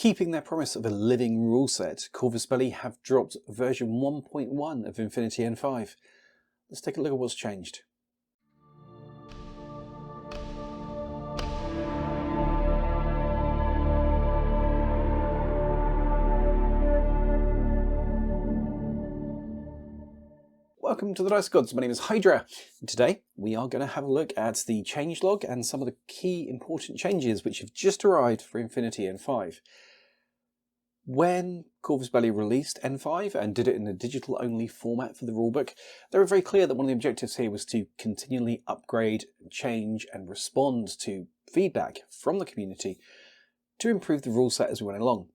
Keeping their promise of a living rule set, Corvus Belli have dropped version 1.1 of Infinity N5. Let's take a look at what's changed. Welcome to the Dice Gods. My name is Hydra, and today we are going to have a look at the changelog and some of the key important changes which have just arrived for Infinity N5. When Corvus Belli released N5 and did it in a digital-only format for the rulebook, they were very clear that one of the objectives here was to continually upgrade, change and respond to feedback from the community to improve the rule set as we went along.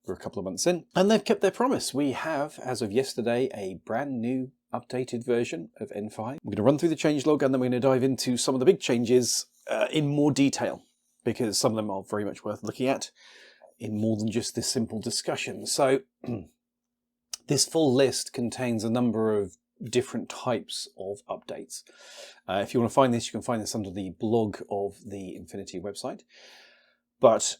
We're a couple of months in, and they've kept their promise. We have, as of yesterday, a brand new updated version of N5. We're going to run through the changelog and then we're going to dive into some of the big changes in more detail, because some of them are very much worth looking at in more than just this simple discussion. So this full list contains a number of different types of updates. If you want to find this, you can find this under the blog of the Infinity website. But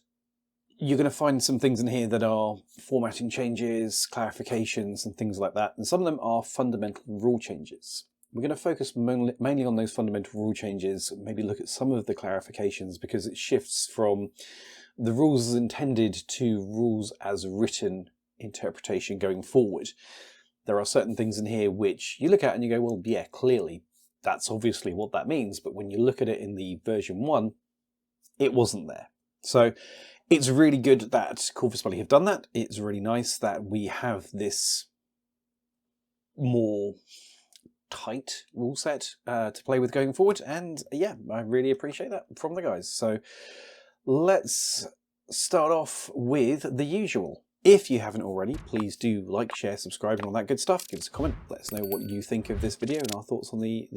you're going to find some things in here that are formatting changes, clarifications and things like that. And some of them are fundamental rule changes. We're going to focus mainly on those fundamental rule changes, maybe look at some of the clarifications, because it shifts from the rules as intended to rules as written interpretation going forward. There are certain things in here which you look at and you go, well, yeah, clearly that's obviously what that means. But when you look at it in the version 1, it wasn't there. So it's really good that Corvus Belli have done that. It's really nice that we have this more tight rule set to play with going forward. And yeah, I really appreciate that from the guys. So let's start off with the usual. If you haven't already, please do like, share, subscribe and all that good stuff. Give us a comment. Let us know what you think of this video and our thoughts on the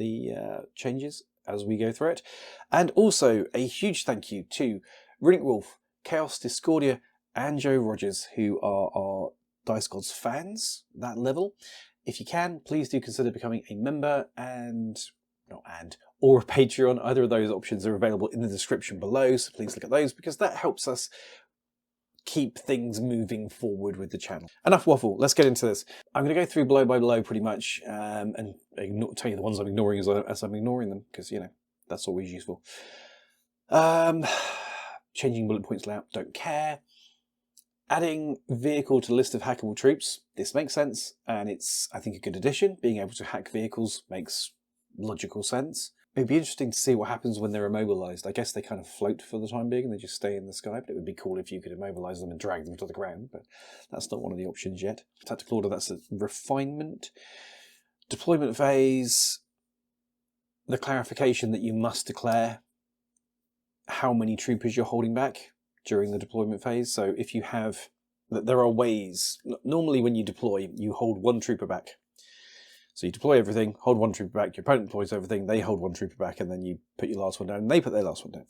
changes as we go through it. And also a huge thank you to Runic Wolf, Chaos Discordia and Joe Rogers, who are our Dice Gods fans, that level. If you can, please do consider becoming a member or a Patreon. Either of those options are available in the description below, so please look at those, because that helps us keep things moving forward with the channel. Enough waffle, let's get into this. I'm going to go through blow by blow pretty much, and tell you the ones I'm ignoring as I'm ignoring them, because, you know, that's always useful. Changing bullet points layout, don't care. Adding vehicle to the list of hackable troops, this makes sense, and it's, I think, a good addition. Being able to hack vehicles makes logical sense. It'd be interesting to see what happens when they're immobilized. I guess they kind of float for the time being and they just stay in the sky, but it would be cool if you could immobilize them and drag them to the ground, but that's not one of the options yet. Tactical order, that's a refinement. Deployment phase, the clarification that you must declare how many troopers you're holding back during the deployment phase. So if you have, there are ways, normally when you deploy, you hold one trooper back. So you deploy everything, hold one trooper back, your opponent deploys everything, they hold one trooper back, and then you put your last one down, and they put their last one down.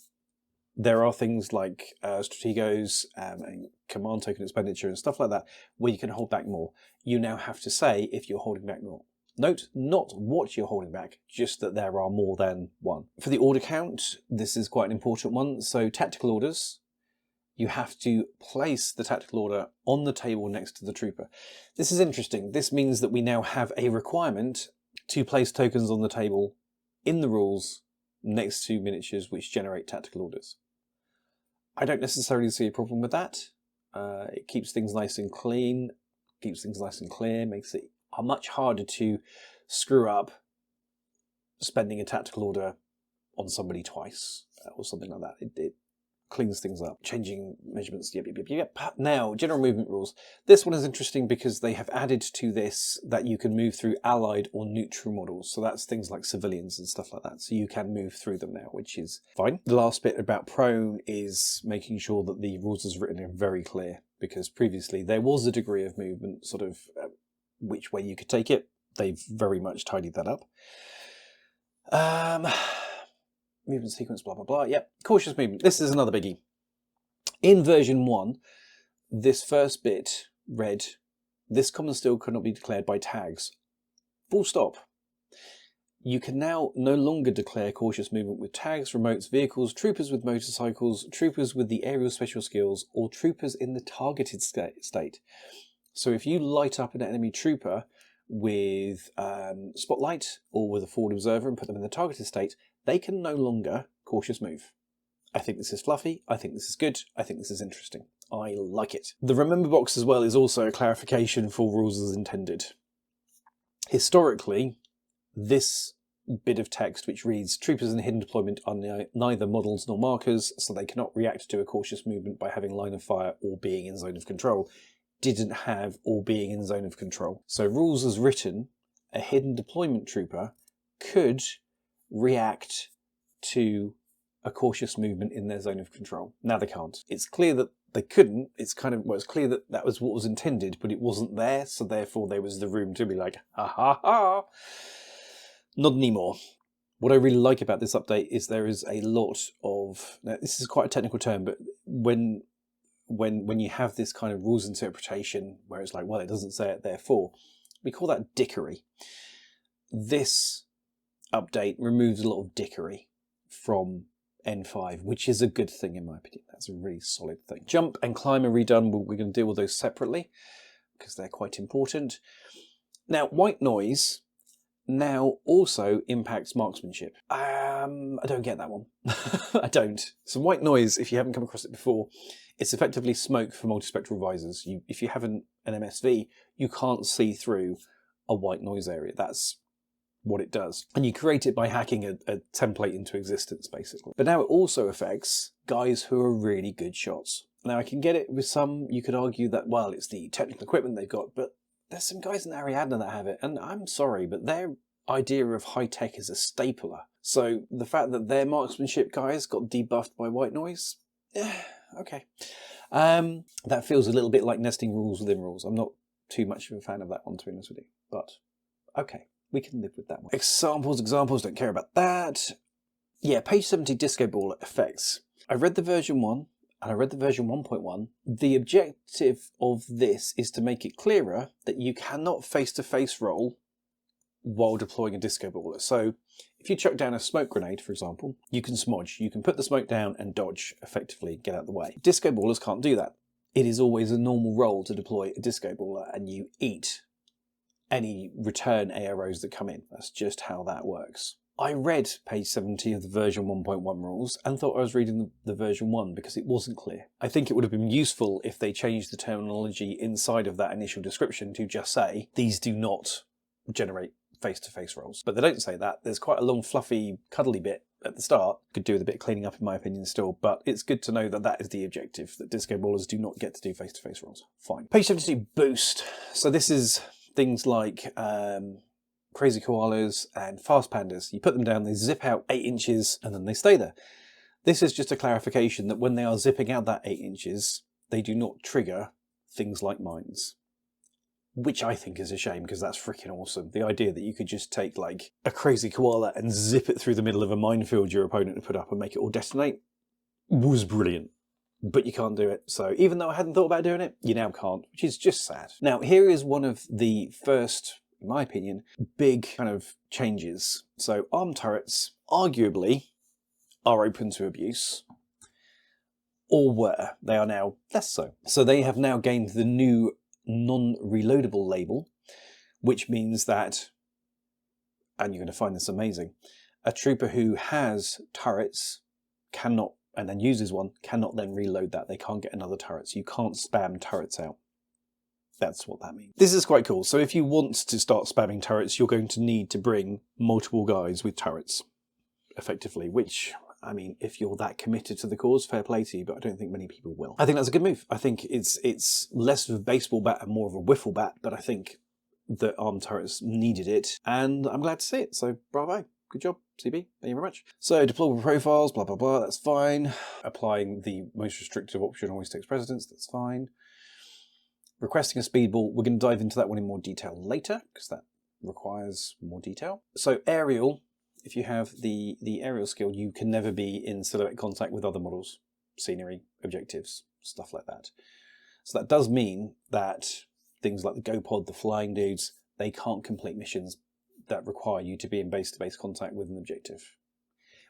There are things like strategos and command token expenditure and stuff like that, where you can hold back more. You now have to say if you're holding back more. Note, not what you're holding back, just that there are more than one. For the order count, this is quite an important one. So tactical orders, you have to place the tactical order on the table next to the trooper. This is interesting. This means that we now have a requirement to place tokens on the table in the rules next to miniatures which generate tactical orders. I don't necessarily see a problem with that. It keeps things nice and clean, keeps things nice and clear, makes it much harder to screw up spending a tactical order on somebody twice or something like that. It cleans things up. Changing measurements, yep. Now, general movement rules. This one is interesting because they have added to this that you can move through allied or neutral models. So that's things like civilians and stuff like that. So you can move through them now, which is fine. The last bit about prone is making sure that the rules as written are very clear, because previously there was a degree of movement, sort of which way you could take it. They've very much tidied that up. Movement sequence, blah, blah, blah. Yep, cautious movement. This is another biggie. In version 1, this first bit read, this common skill could not be declared by tags. Full stop. You can now no longer declare cautious movement with tags, remotes, vehicles, troopers with motorcycles, troopers with the aerial special skills, or troopers in the targeted state. So if you light up an enemy trooper with spotlight or with a forward observer and put them in the targeted state, they can no longer cautious move. I think this is fluffy, I think this is good, I think this is interesting. I like it. The remember box as well is also a clarification for rules as intended. Historically, this bit of text which reads troopers in hidden deployment are neither models nor markers, so they cannot react to a cautious movement by having line of fire or being in zone of control, didn't have or being in zone of control. So rules as written, a hidden deployment trooper could react to a cautious movement in their zone of control. Now they can't. It's clear that they couldn't. It's clear that that was what was intended, but it wasn't there, so therefore there was the room to be like, ha ha ha. Not anymore. What I really like about this update is there is a lot of, now this is quite a technical term, but when you have this kind of rules interpretation where it's like, well, it doesn't say it, therefore, we call that dickery. This update removes a lot of dickery from N5, which is a good thing in my opinion. That's a really solid thing. Jump and climb are redone. We're going to deal with those separately because they're quite important. Now, white noise now also impacts marksmanship. I don't get that one. I don't. So white noise, if you haven't come across it before, it's effectively smoke for multispectral visors. If you have an MSV, you can't see through a white noise area. That's what it does. And you create it by hacking a template into existence, basically. But now it also affects guys who are really good shots. Now I can get it with some, you could argue that, well, it's the technical equipment they've got, but there's some guys in Ariadne that have it, and I'm sorry, but their idea of high tech is a stapler. So the fact that their marksmanship guys got debuffed by white noise, okay. That feels a little bit like nesting rules within rules. I'm not too much of a fan of that one, to be honest with you, but okay. We can live with that one. Examples, don't care about that. Yeah, page 70 disco ball effects. I read the version 1 and I read the version 1.1. The objective of this is to make it clearer that you cannot face-to-face roll while deploying a disco baller. So if you chuck down a smoke grenade, for example, you can smodge. You can put the smoke down and dodge effectively, get out of the way. Disco ballers can't do that. It is always a normal roll to deploy a disco baller, and you eat any return AROs that come in. That's just how that works. I read page 70 of the version 1.1 rules and thought I was reading the version 1 because it wasn't clear. I think it would have been useful if they changed the terminology inside of that initial description to just say, these do not generate face-to-face rolls. But they don't say that. There's quite a long, fluffy, cuddly bit at the start. Could do with a bit of cleaning up in my opinion still, but it's good to know that that is the objective, that disco ballers do not get to do face-to-face rolls. Fine. Page 72, boost. So this is things like crazy koalas and fast pandas. You put them down, they zip out 8 inches and then they stay there. This is just a clarification that when they are zipping out that 8 inches, they do not trigger things like mines. Which I think is a shame because that's freaking awesome. The idea that you could just take like a crazy koala and zip it through the middle of a minefield your opponent had put up and make it all detonate was brilliant. But you can't do it. So even though I hadn't thought about doing it, you now can't, which is just sad. Now, here is one of the first, in my opinion, big kind of changes. So armed turrets, arguably, are open to abuse, or were. They are now less so. So they have now gained the new non-reloadable label, which means that, and you're going to find this amazing, a trooper who has turrets cannot, and then uses one, cannot then reload that. They can't get another turret, so you can't spam turrets out. That's what that means. This is quite cool. So if you want to start spamming turrets, you're going to need to bring multiple guys with turrets, effectively, which, I mean, if you're that committed to the cause, fair play to you, but I don't think many people will. I think that's a good move. I think it's less of a baseball bat and more of a wiffle bat, but I think that armed turrets needed it, and I'm glad to see it, so bravo. Good job, CB. Thank you very much. So, deployable profiles, blah, blah, blah, that's fine. Applying the most restrictive option always takes precedence, that's fine. Requesting a speedball, we're going to dive into that one in more detail later, because that requires more detail. So, aerial, if you have the aerial skill, you can never be in silhouette contact with other models, scenery, objectives, stuff like that. So that does mean that things like the GoPod, the flying dudes, they can't complete missions that require you to be in base-to-base contact with an objective,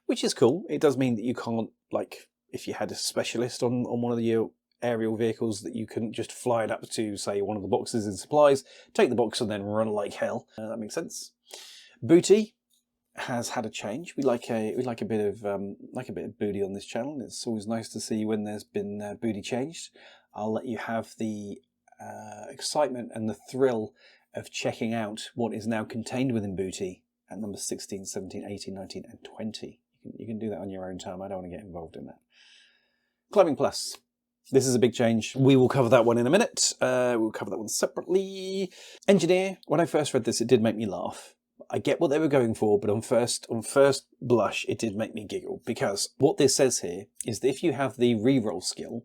which is cool. It does mean that you can't, like, if you had a specialist on one of your aerial vehicles, that you couldn't just fly it up to, say, one of the boxes in supplies, take the box and then run like hell. That makes sense. Booty has had a change. We like a bit of booty on this channel. It's always nice to see when there's been booty changed. I'll let you have the excitement and the thrill of checking out what is now contained within booty at numbers 16, 17, 18, 19 and 20. You can do that on your own time. I don't want to get involved in that. Climbing Plus. This is a big change. We will cover that one in a minute. We'll cover that one separately. Engineer. When I first read this, it did make me laugh. I get what they were going for, but on first blush, it did make me giggle, because what this says here is that if you have the reroll skill,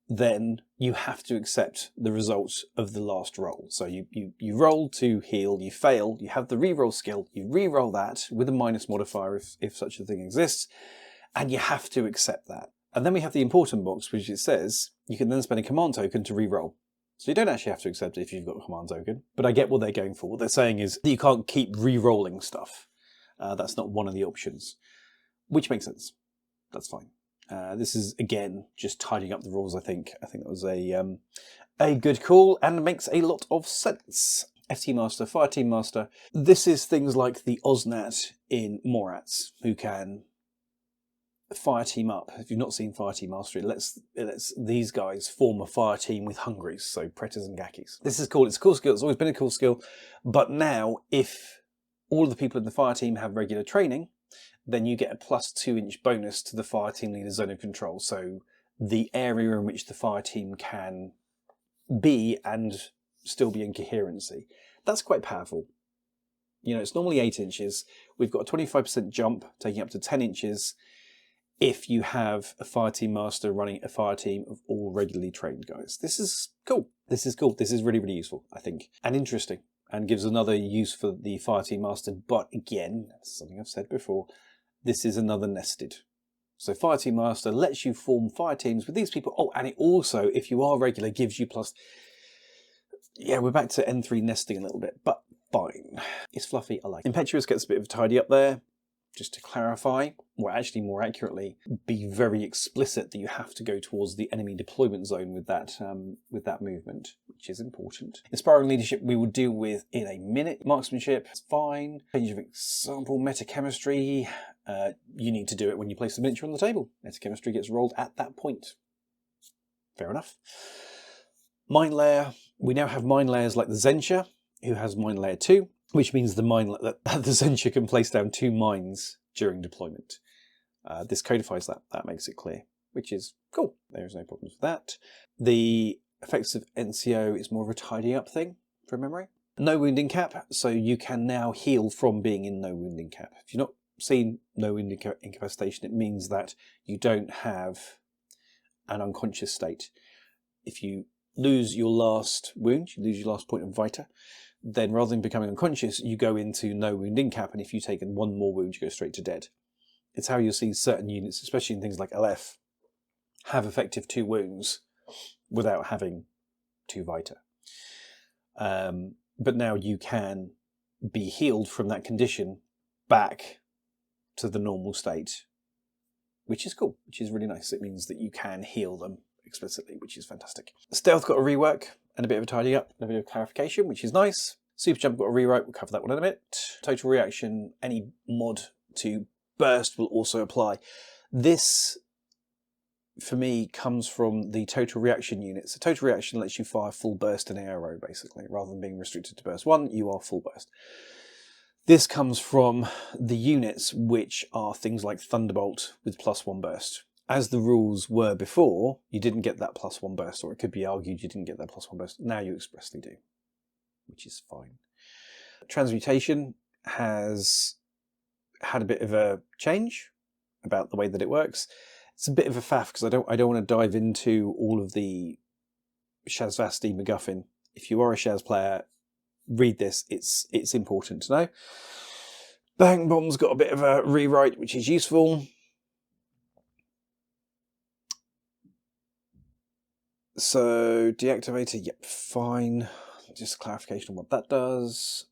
then you have to accept the results of the last roll. So you roll to heal, you fail, you have the reroll skill, you reroll that with a minus modifier if such a thing exists, and you have to accept that. And then we have the important box, which it says you can then spend a command token to reroll. So you don't actually have to accept it if you've got a command token, but I get what they're going for. What they're saying is that you can't keep re-rolling stuff. That's not one of the options, which makes sense. That's fine. This is, again, just tidying up the rules, I think. I think that was a good call and makes a lot of sense. FT Master, Fireteam Master. This is things like the Osnat in Morats, who can fireteam up. If you've not seen Fireteam Mastery, it lets these guys form a fire team with Hungries, so Pretas and Gakis. This is cool. It's a cool skill. It's always been a cool skill. But now, if all of the people in the fire team have regular training, then you get a +2-inch bonus to the fire team leader's zone of control. So the area in which the fire team can be and still be in coherency. That's quite powerful. You know, it's normally 8 inches. We've got a 25% jump, taking up to 10 inches. If you have a Fireteam Master running a fire team of all regularly trained guys. This is cool. This is cool. This is really, really useful, I think. And interesting. And gives another use for the Fireteam Master. But again, that's something I've said before, this is another nested. So Fireteam Master lets you form fire teams with these people. Oh, and it also, if you are regular, gives you plus... Yeah, we're back to N3 nesting a little bit, but fine. It's fluffy, I like it. Impetuous gets a bit of a tidy up there. Just to clarify, or actually more accurately, be very explicit that you have to go towards the enemy deployment zone with that movement, which is important. Inspiring leadership we will deal with in a minute. Marksmanship, it's fine. Change of example, metachemistry, you need to do it when you place the miniature on the table. Metachemistry gets rolled at that point. Fair enough. Mine layer, we now have mine layers like the Zencha, who has mine layer 2. Which means the Zencha can place down 2 mines during deployment. This codifies that. That makes it clear, which is cool. There's no problems with that. The effects of NCO is more of a tidying up thing, from memory. No wounding cap, so you can now heal from being in no wounding cap. If you've not seen no wounding incapacitation, it means that you don't have an unconscious state. If you lose your last wound, you lose your last point of vita, then rather than becoming unconscious, you go into no wounding cap, and if you take 1 more wound, you go straight to dead. It's how you'll see certain units, especially in things like LF, have effective 2 wounds without having 2 vita. But now you can be healed from that condition back to the normal state, which is cool, which is really nice. It means that you can heal them explicitly, which is fantastic. Stealth got a rework and a bit of a tidy up and a bit of clarification, which is nice. Super Jump got a rewrite, we'll cover that one in a bit. Total Reaction, any mod to burst will also apply. This, for me, comes from the Total Reaction unit. So Total Reaction lets you fire full burst in an arrow, basically. Rather than being restricted to burst 1, you are full burst. This comes from the units which are things like Thunderbolt with +1 burst. As the rules were before, you didn't get that +1 burst, or it could be argued you didn't get that +1 burst. Now you expressly do, which is fine. Transmutation has had a bit of a change about the way that it works. It's a bit of a faff because I don't want to dive into all of the Shazvasti MacGuffin. If you are a Shaz player, read this. It's important to know. Bang Bomb's got a bit of a rewrite, which is useful. So, deactivator, yep, fine. Just clarification on what that does.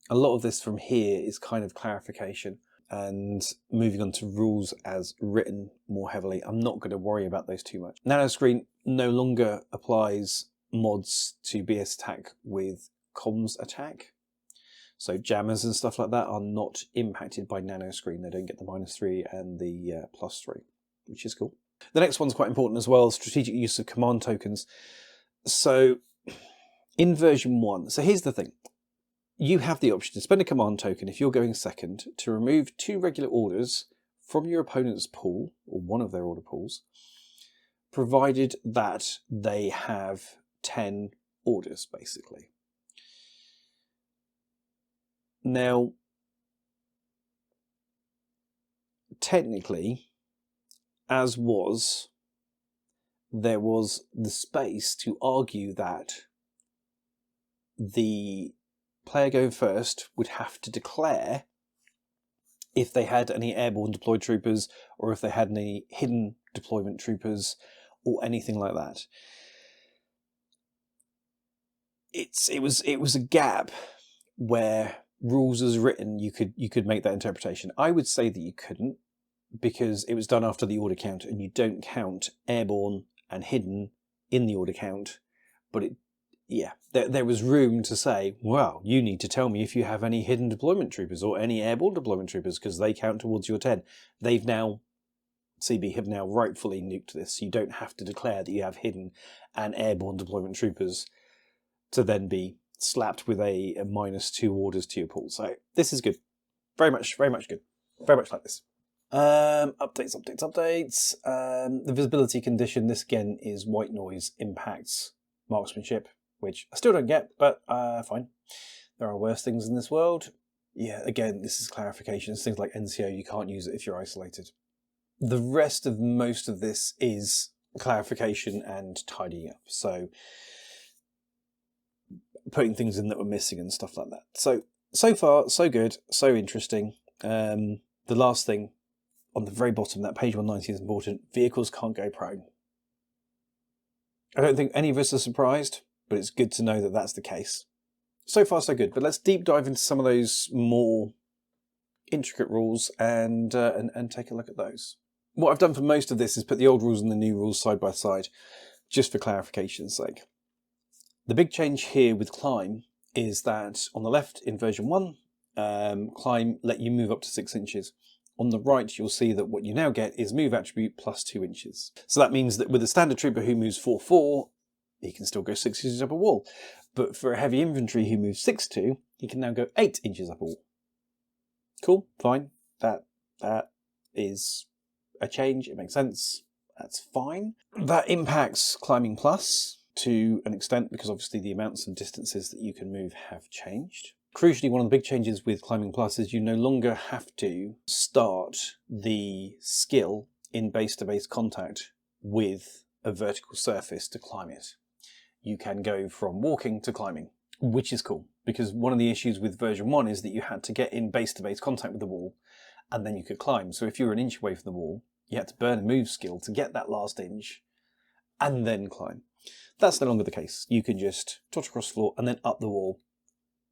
a lot of this from here is kind of clarification and moving on to rules as written more heavily. I'm not going to worry about those too much. Nanoscreen no longer applies mods to BS attack with comms attack. So jammers and stuff like that are not impacted by nanoscreen. They don't get the -3 and the +3, which is cool. The next one's quite important as well, strategic use of command tokens. So in version 1, so here's the thing. You have the option to spend a command token if you're going second to remove 2 regular orders from your opponent's pool, or one of their order pools, provided that they have 10 orders, basically. Now, technically, as was, there was the space to argue that the player going first would have to declare if they had any airborne deployed troopers or if they had any hidden deployment troopers or anything like that. It was a gap where rules as written you could make that interpretation. I would say that you couldn't, because it was done after the order count and you don't count airborne and hidden in the order count. But there was room to say, well, you need to tell me if you have any hidden deployment troopers or any airborne deployment troopers, because they count towards your 10. CB have now rightfully nuked this. You don't have to declare that you have hidden and airborne deployment troopers to then be slapped with a -2 orders to your pool. So this is good. Very much good. Very much like this. Updates. The visibility condition, this again is white noise impacts marksmanship, which I still don't get, but fine. There are worse things in this world. Yeah, again, this is clarifications. Things like NCO, you can't use it if you're isolated. The rest of most of this is clarification and tidying up. So putting things in that were missing and stuff like that. So far, so good, so interesting. The last thing on the very bottom, that page 190 is important. Vehicles can't go prone. I don't think any of us are surprised, but it's good to know that that's the case. So far, so good. But let's deep dive into some of those more intricate rules and take a look at those. What I've done for most of this is put the old rules and the new rules side by side, just for clarification's sake. The big change here with climb is that on the left in version 1, climb let you move up to 6 inches. On the right, you'll see that what you now get is move attribute plus 2 inches. So that means that with a standard trooper who moves 4-4, he can still go 6 inches up a wall. But for a heavy infantry who moves 6-2, he can now go 8 inches up a wall. Cool, fine. That is a change. It makes sense. That's fine. That impacts climbing plus to an extent, because obviously the amounts and distances that you can move have changed. Crucially, one of the big changes with climbing plus is you no longer have to start the skill in base-to-base contact with a vertical surface to climb it. You can go from walking to climbing, which is cool, because one of the issues with version 1 is that you had to get in base-to-base contact with the wall and then you could climb. So if you were an inch away from the wall, you had to burn a move skill to get that last inch and then climb. That's no longer the case. You can just trot across the floor and then up the wall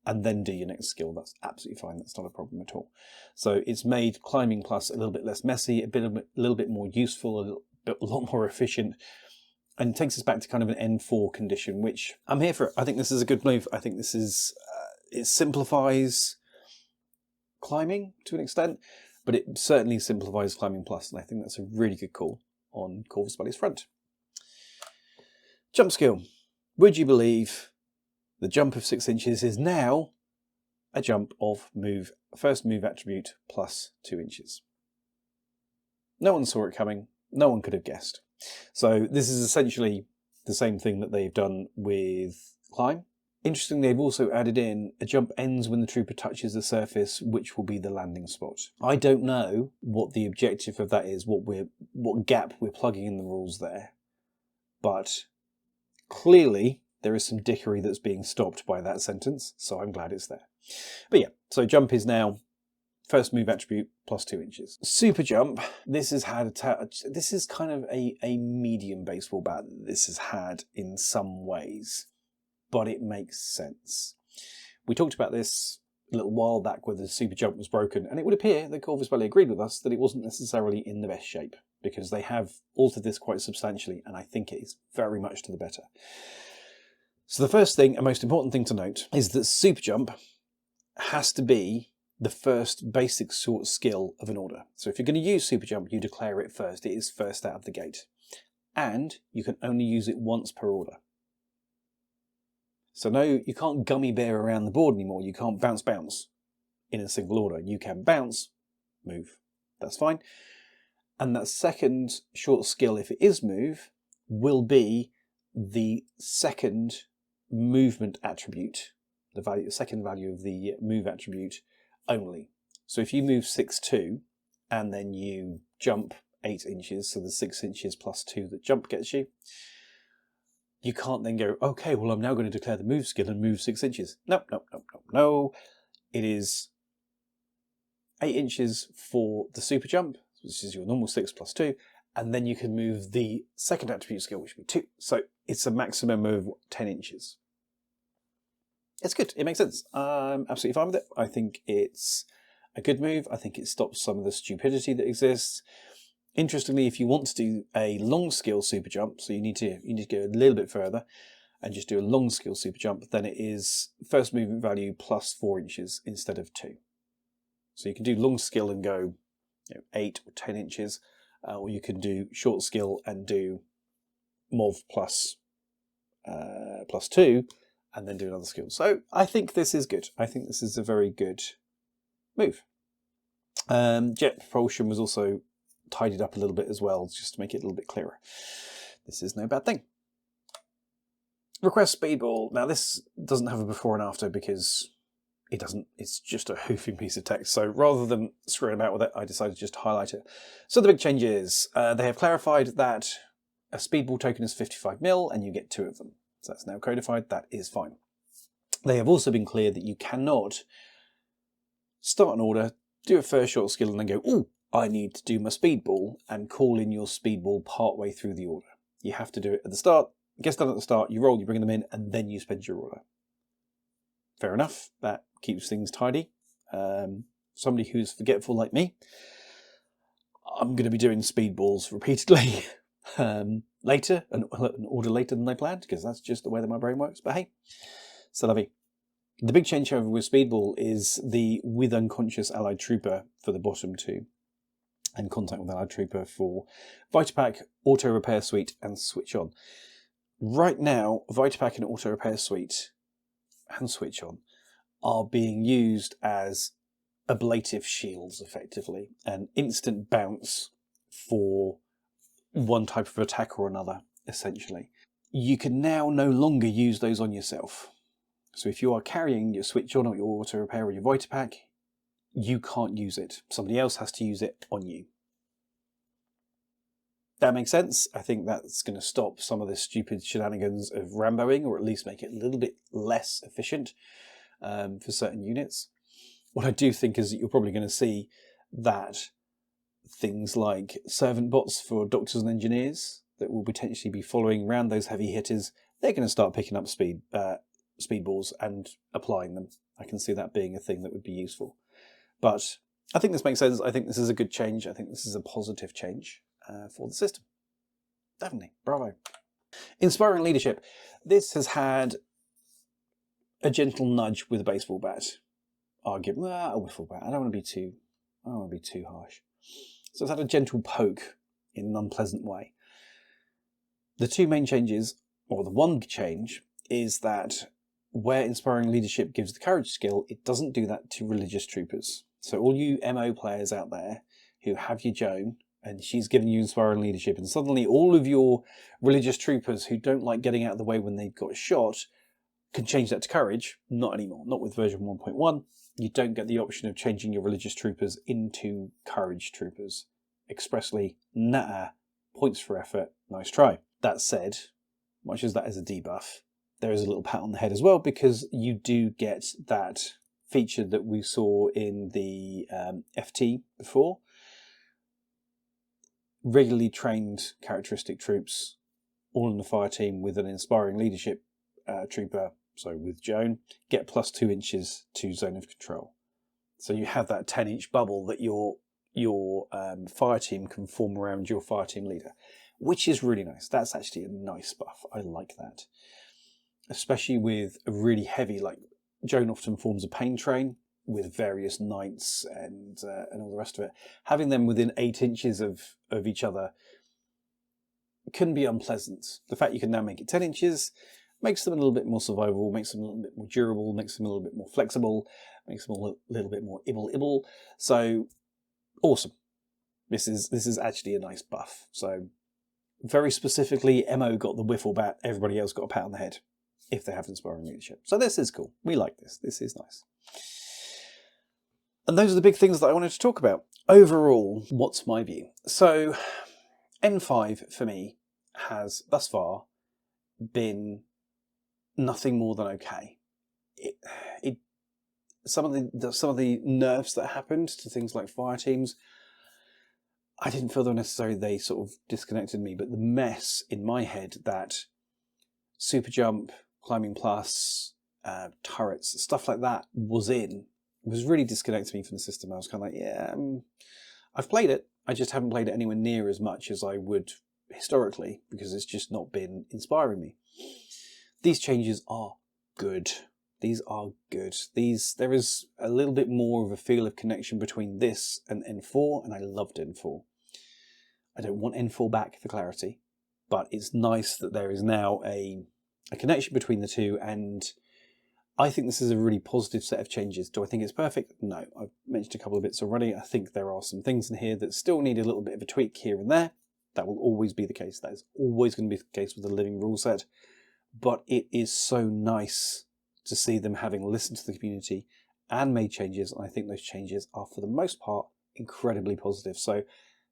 and then do your next skill. That's absolutely fine. That's not a problem at all. So it's made climbing plus a little bit less messy, a little bit more useful, a lot more efficient, and takes us back to kind of an N4 condition, which I'm here for it. I think this is a good move. I think this is, it simplifies climbing to an extent, but it certainly simplifies climbing plus, and I think that's a really good call on Corvus Belli's front. Jump skill. Would you believe the jump of 6 inches is now a jump of first move attribute plus 2 inches. No one saw it coming. No one could have guessed. So this is essentially the same thing that they've done with climb. Interestingly, they've also added in a jump ends when the trooper touches the surface, which will be the landing spot. I don't know what the objective of that is, what gap we're plugging in the rules there, but clearly there is some dickery that's being stopped by that sentence, so I'm glad it's there. But yeah, so jump is now first move attribute plus 2 inches. Super jump, this has had this is kind of a medium baseball bat that this has had in some ways, but it makes sense. We talked about this a little while back where the super jump was broken, and it would appear that Corvus Belli agreed with us that it wasn't necessarily in the best shape, because they have altered this quite substantially, and I think it is very much to the better. So the first thing, and most important thing to note, is that super jump has to be the first basic sort of skill of an order. So if you're going to use super jump, you declare it first. It is first out of the gate. And you can only use it once per order. So no, you can't gummy bear around the board anymore. You can't bounce in a single order. You can bounce, move. That's fine. And that second short skill, if it is move, will be the second movement attribute, the second value of the move attribute only. So if you move 6'2", and then you jump 8 inches, so the 6 inches plus 2 that jump gets you, you can't then go, okay, well, I'm now going to declare the move skill and move 6 inches. No. It is 8 inches for the super jump, which is your normal 6 plus 2, and then you can move the second attribute skill, which would be 2. So it's a maximum of 10 inches. It's good. It makes sense. I'm absolutely fine with it. I think it's a good move. I think it stops some of the stupidity that exists. Interestingly, if you want to do a long skill super jump, so you need to go a little bit further and just do a long skill super jump, then it is first movement value plus 4 inches instead of 2. So you can do long skill and go 8 or 10 inches, or you can do short skill and do mov plus 2, and then do another skill. So I think this is good. I think this is a very good move. Jet propulsion was also tidied up a little bit as well, just to make it a little bit clearer. This is no bad thing. Request Speedball. Now this doesn't have a before and after because it doesn't. It's just a hoofing piece of text. So rather than screwing about with it, I decided just to highlight it. So the big change is they have clarified that a Speedball token is 55 mil and you get 2 of them. So that's now codified. That is fine. They have also been clear that you cannot start an order, do a first short skill, and then go, ooh, I need to do my Speedball, and call in your Speedball partway through the order. You have to do it at the start. It gets done at the start, you roll, you bring them in, and then you spend your order. Fair enough. That keeps things tidy. Somebody who's forgetful like me, I'm going to be doing Speedballs repeatedly. Later, an order later than I planned, because that's just the way that my brain works. But hey, c'est la vie. The big change, however, with Speedball is the with unconscious allied trooper for the bottom 2, and contact with allied trooper for Vitapack, auto repair suite, and switch on. Right now, Vitapack and auto repair suite and switch on are being used as ablative shields, effectively, an instant bounce for one type of attack or another, essentially. You can now no longer use those on yourself. So if you are carrying your switch on or your auto repair or your Vitapack, you can't use it. Somebody else has to use it on you. That makes sense. I think that's going to stop some of the stupid shenanigans of Ramboing, or at least make it a little bit less efficient for certain units. What I do think is that you're probably going to see that things like servant bots for doctors and engineers that will potentially be following around those heavy hitters, they're going to start picking up speedballs and applying them. I can see that being a thing that would be useful. But I think this makes sense. I think this is a good change. I think this is a positive change for the system. Definitely. Bravo. Inspiring leadership. This has had a gentle nudge with a baseball bat. A wiffle bat. I don't want to be too harsh. So it's had a gentle poke in an unpleasant way. The two main changes, or the one change, is that where Inspiring Leadership gives the courage skill, it doesn't do that to religious troopers. So all you MO players out there who have your Joan, and she's giving you Inspiring Leadership, and suddenly all of your religious troopers who don't like getting out of the way when they've got shot can change that to courage. Not anymore. Not with version 1.1. You don't get the option of changing your religious troopers into courage troopers. Expressly, nah, points for effort, nice try. That said, much as that is a debuff, there is a little pat on the head as well, because you do get that feature that we saw in the FT before. Regularly trained characteristic troops, all in the fire team with an Inspiring Leadership trooper, So with Joan, get +2 inches to zone of control. So you have that 10-inch bubble that your fire team can form around your fire team leader, which is really nice. That's actually a nice buff. I like that. Especially with a really heavy, like Joan often forms a pain train with various knights and all the rest of it. Having them within 8 inches of each other can be unpleasant. The fact you can now make it 10 inches makes them a little bit more survivable, makes them a little bit more durable, makes them a little bit more flexible, makes them a little bit more ibble. So awesome. This is actually a nice buff. So very specifically, Mo got the wiffle bat, everybody else got a pat on the head if they have inspiring leadership. So this is cool. We like this. This is nice. And those are the big things that I wanted to talk about. Overall, what's my view? So N5 for me has thus far been nothing more than okay. Some of the nerfs that happened to things like fire teams, I didn't feel necessarily they sort of disconnected me, but the mess in my head that super jump, climbing plus, turrets, stuff like that was really disconnecting me from the system. I was kind of like, yeah, I've played it. I just haven't played it anywhere near as much as I would historically because it's just not been inspiring me. These changes are good. These are good. There is a little bit more of a feel of connection between this and N4, and I loved N4. I don't want N4 back for clarity, but it's nice that there is now a connection between the two, and I think this is a really positive set of changes. Do I think it's perfect? No. I've mentioned a couple of bits already. I think there are some things in here that still need a little bit of a tweak here and there. That will always be the case. That is always going to be the case with a living rule set. But it is so nice to see them having listened to the community and made changes. And I think those changes are, for the most part, incredibly positive. So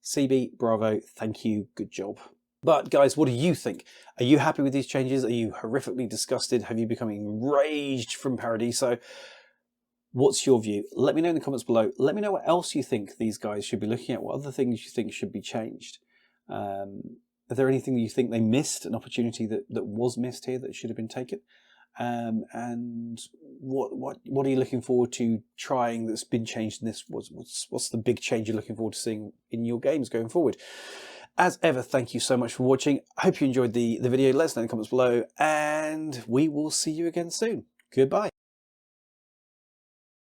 CB, bravo, thank you, good job. But guys, what do you think? Are you happy with these changes? Are you horrifically disgusted? Have you become enraged from Paradiso? What's your view? Let me know in the comments below. Let me know what else you think these guys should be looking at. What other things you think should be changed? Are there anything you think they missed, an opportunity that was missed here that should have been taken? And what are you looking forward to trying that's been changed in this? What's the big change you're looking forward to seeing in your games going forward? As ever, thank you so much for watching. I hope you enjoyed the video. Let us know in the comments below, and we will see you again soon. Goodbye.